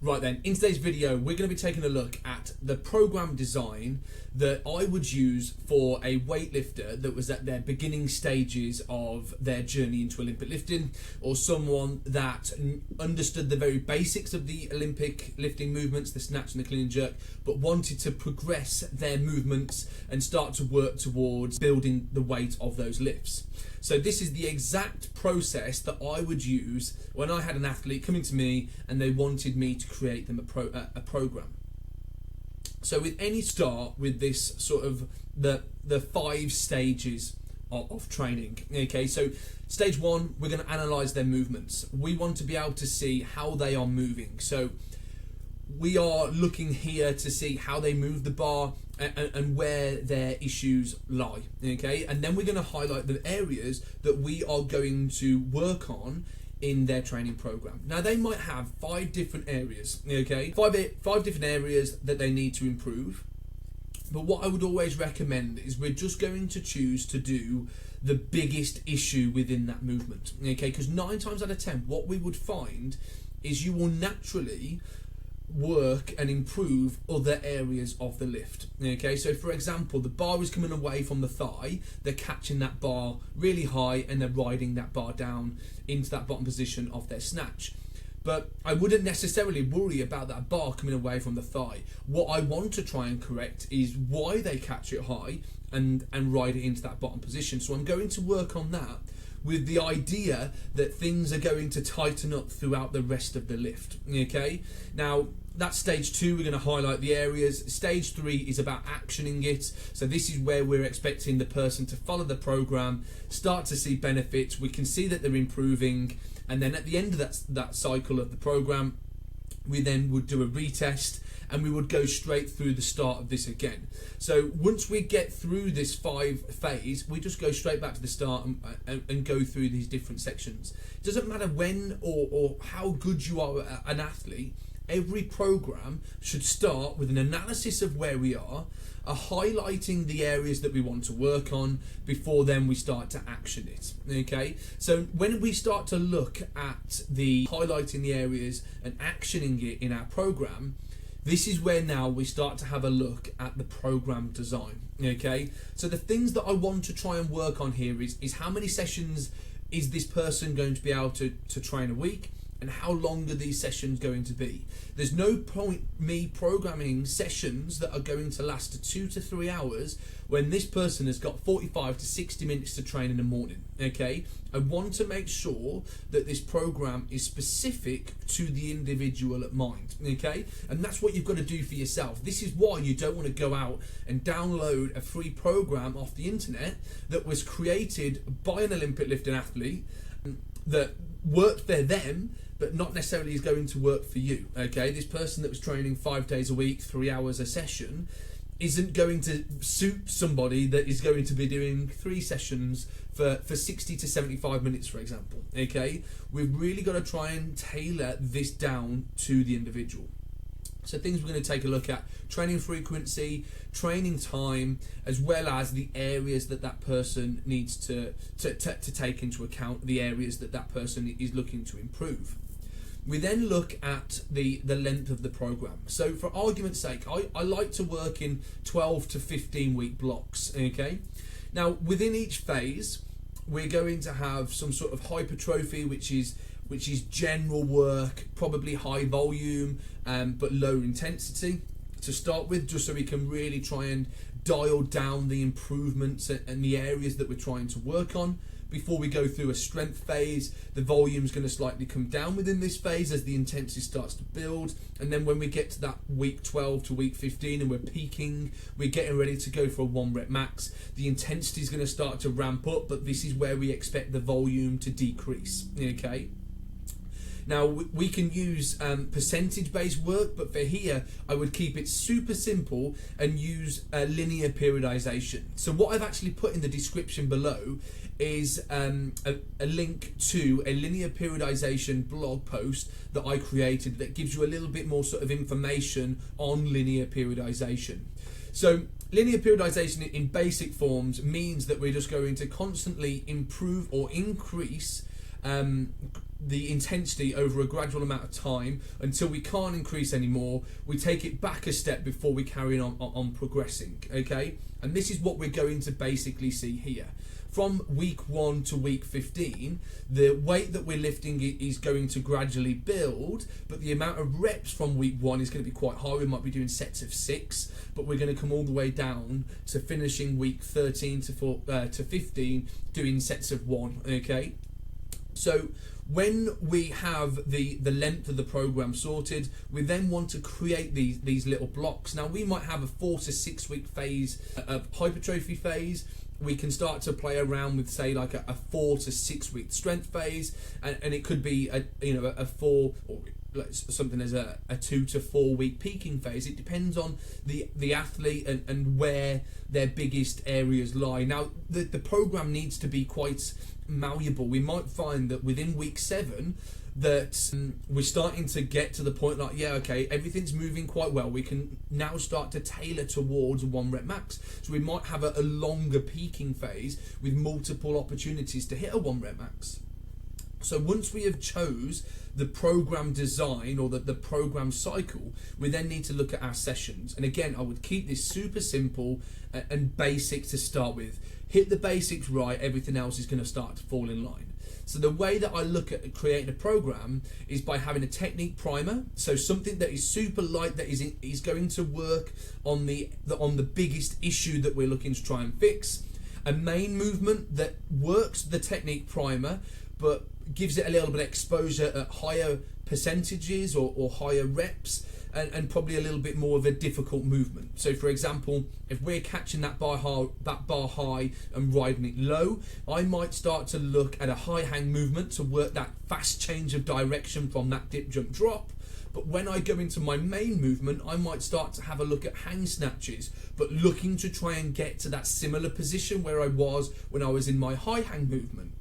Right then, in today's video, we're going to be taking a look at the program design that I would use for a weightlifter that was at their beginning stages of their journey into Olympic lifting, or someone that understood the very basics of the Olympic lifting movements, the snatch and the clean and jerk, but wanted to progress their movements and start to work towards building the weight of those lifts. So this is the exact process that I would use when I had an athlete coming to me and they wanted me to create them a program. So with any start with this sort of the 5 stages of training. Okay, so stage 1, we're going to analyze their movements. We want to be able to see how they are moving. So we are looking here to see how they move the bar and where their issues lie. Okay, and then we're going to highlight the areas that we are going to work on in their training program. Now they might have 5 different areas, okay, five different areas that they need to improve. But what I would always recommend is we're just going to choose to do the biggest issue within that movement, okay, because 9 times out of 10 what we would find is you will naturally work and improve other areas of the lift. Okay, so for example, the bar is coming away from the thigh, they're catching that bar really high and they're riding that bar down into that bottom position of their snatch. But I wouldn't necessarily worry about that bar coming away from the thigh. What I want to try and correct is why they catch it high and ride it into that bottom position. So I'm going to work on that with the idea that things are going to tighten up throughout the rest of the lift. Okay, now that's stage 2. We're going to highlight the areas. Stage 3 is about actioning it. So this is where we're expecting the person to follow the program, start to see benefits. We can see that they're improving, and then at the end of that cycle of the program, we then would do a retest and we would go straight through the start of this again. So once we get through this 5 phase, we just go straight back to the start and go through these different sections. It doesn't matter when or how good you are an athlete. Every program should start with an analysis of where we are, highlighting the areas that we want to work on before then we start to action it. Okay, so when we start to look at the highlighting the areas and actioning it in our program, this is where now we start to have a look at the program design. Okay, so the things that I want to try and work on here is how many sessions is this person going to be able to train a week, and how long are these sessions going to be. There's no point me programming sessions that are going to last 2 to 3 hours when this person has got 45 to 60 minutes to train in the morning. Okay, I want to make sure that this program is specific to the individual at mind. Okay, and that's what you've got to do for yourself. This is why you don't want to go out and download a free program off the internet that was created by an Olympic lifting athlete that worked for them, but not necessarily is going to work for you. Okay, this person that was training 5 days a week, 3 hours a session, isn't going to suit somebody that is going to be doing 3 sessions for 60 to 75 minutes, for example. Okay, we've really got to try and tailor this down to the individual. So things we're going to take a look at: training frequency, training time, as well as the areas that person needs to take into account, the areas that person is looking to improve. We then look at the length of the program. So for argument's sake, I like to work in 12 to 15 week blocks. Okay, now within each phase we're going to have some sort of hypertrophy, which is general work, probably high volume but low intensity to start with, just so we can really try and dial down the improvements and the areas that we're trying to work on. Before we go through a strength phase, the volume is going to slightly come down within this phase as the intensity starts to build, and then when we get to that week 12 to week 15 and we're peaking, we're getting ready to go for a 1 rep max, the intensity is going to start to ramp up, but this is where we expect the volume to decrease. Okay, now we can use percentage based work, but for here I would keep it super simple and use linear periodization. So what I've actually put in the description below is a link to a linear periodization blog post that I created that gives you a little bit more sort of information on linear periodization. So linear periodization in basic forms means that we're just going to constantly improve or increase the intensity over a gradual amount of time until we can't increase anymore. We take it back a step before we carry on progressing, okay? And this is what we're going to basically see here. From week 1 to week 15, the weight that we're lifting is going to gradually build, but the amount of reps from week 1 is going to be quite high. We might be doing sets of 6, but we're going to come all the way down to finishing week 13 to 15 doing sets of 1, okay? So when we have the length of the program sorted, we then want to create these little blocks. Now we might have a 4 to 6 week phase of hypertrophy phase. We can start to play around with, say, like a 4 to 6 week strength phase, and it could be a 4 or something as a 2 to 4 week peaking phase. It depends on the athlete and where their biggest areas lie. Now the program needs to be quite malleable. We might find that within week 7 that we're starting to get to the point like, yeah, okay, everything's moving quite well. We can now start to tailor towards 1 rep max. So we might have a longer peaking phase with multiple opportunities to hit a 1 rep max. So once we have chose the program design or the program cycle, we then need to look at our sessions. And again, I would keep this super simple and basic to start with. Hit the basics right, everything else is going to start to fall in line. So the way that I look at creating a program is by having a technique primer, so something that is super light, that is going to work on the biggest issue that we're looking to try and fix. A main movement that works the technique primer, but gives it a little bit of exposure at higher percentages or higher reps, and probably a little bit more of a difficult movement. So for example, if we're catching that bar high and riding it low, I might start to look at a high hang movement to work that fast change of direction from that dip jump drop. But when I go into my main movement, I might start to have a look at hang snatches, but looking to try and get to that similar position where I was when I was in my high hang movement.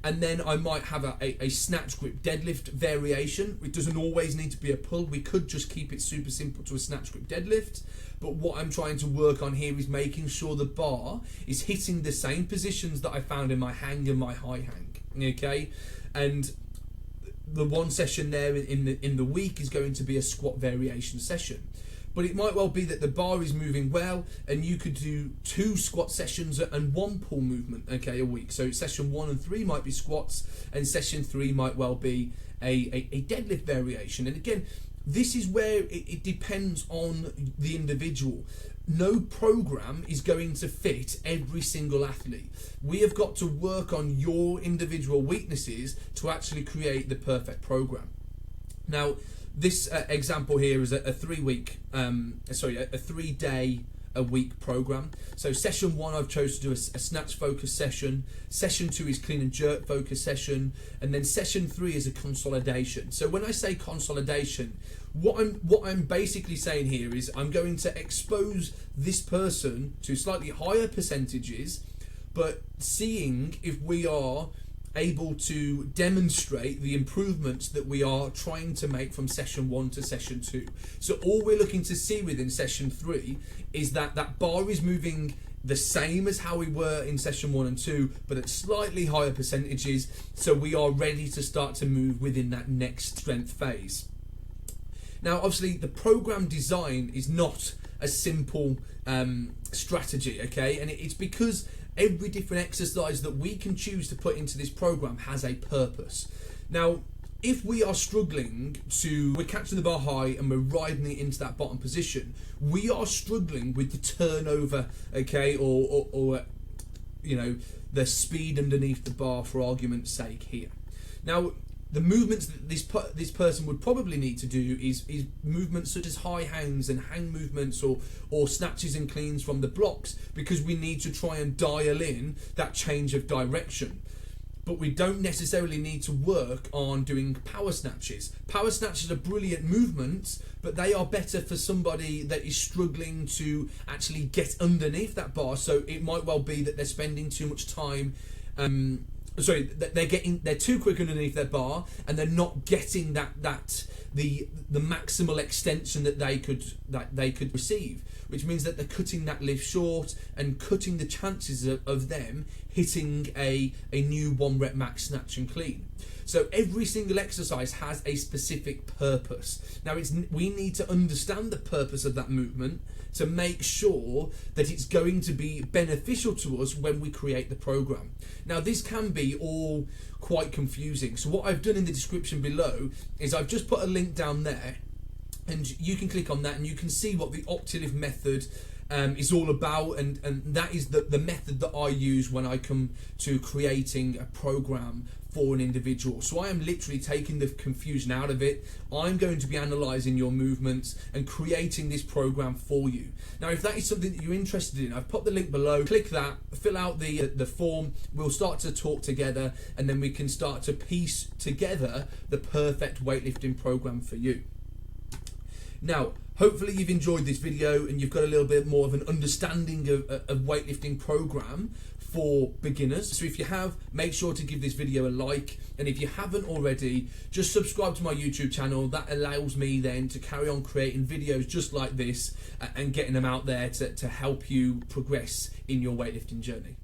And then I might have a snatch grip deadlift variation. It doesn't always need to be a pull. We could just keep it super simple to a snatch grip deadlift. But what I'm trying to work on here is making sure the bar is hitting the same positions that I found in my hang and my high hang. Okay, and the one session there in the week is going to be a squat variation session. But it might well be that the bar is moving well and you could do 2 squat sessions and 1 pull movement, okay, a week. So session 1 and 3 might be squats, and session 3 might well be a deadlift variation. And again, this is where it depends on the individual. No program is going to fit every single athlete. We have got to work on your individual weaknesses to actually create the perfect program. Now, this example here is a 3-day a week program. So session 1, I've chosen to do a snatch focus session. Session 2 is clean and jerk focus session, and then session 3 is a consolidation. So when I say consolidation, what I'm basically saying here is I'm going to expose this person to slightly higher percentages, but seeing if we are able to demonstrate the improvements that we are trying to make from session 1 to session 2. So all we're looking to see within session 3 is that bar is moving the same as how we were in session 1 and 2, but at slightly higher percentages, so we are ready to start to move within that next strength phase. Now obviously the program design is not a simple strategy, okay, and it's because every different exercise that we can choose to put into this program has a purpose. Now, if we are struggling we're catching the bar high and we're riding it into that bottom position, we are struggling with the turnover, okay, or you know, the speed underneath the bar, for argument's sake here. Now, the movements that this person would probably need to do is movements such as high hangs and hang movements or snatches and cleans from the blocks, because we need to try and dial in that change of direction. But we don't necessarily need to work on doing power snatches. Power snatches are brilliant movements, but they are better for somebody that is struggling to actually get underneath that bar. So it might well be that they're spending too much time they're too quick underneath their bar, and they're not getting the maximal extension that they could receive, which means that they're cutting that lift short and cutting the chances of them hitting a new 1 rep max snatch and clean. So every single exercise has a specific purpose. Now we need to understand the purpose of that movement to make sure that it's going to be beneficial to us when we create the program. Now this can be all quite confusing. So what I've done in the description below is I've just put a link down there, and you can click on that and you can see what the Optilift method is all about, and that is the method that I use when I come to creating a program for an individual. So I am literally taking the confusion out of it. I'm going to be analysing your movements and creating this program for you. Now if that is something that you're interested in, I've put the link below. Click that, fill out the form, we'll start to talk together, and then we can start to piece together the perfect weightlifting program for you. Now, hopefully you've enjoyed this video and you've got a little bit more of an understanding of weightlifting program for beginners. So if you have, make sure to give this video a like, and if you haven't already, just subscribe to my YouTube channel. That allows me then to carry on creating videos just like this and getting them out there to help you progress in your weightlifting journey.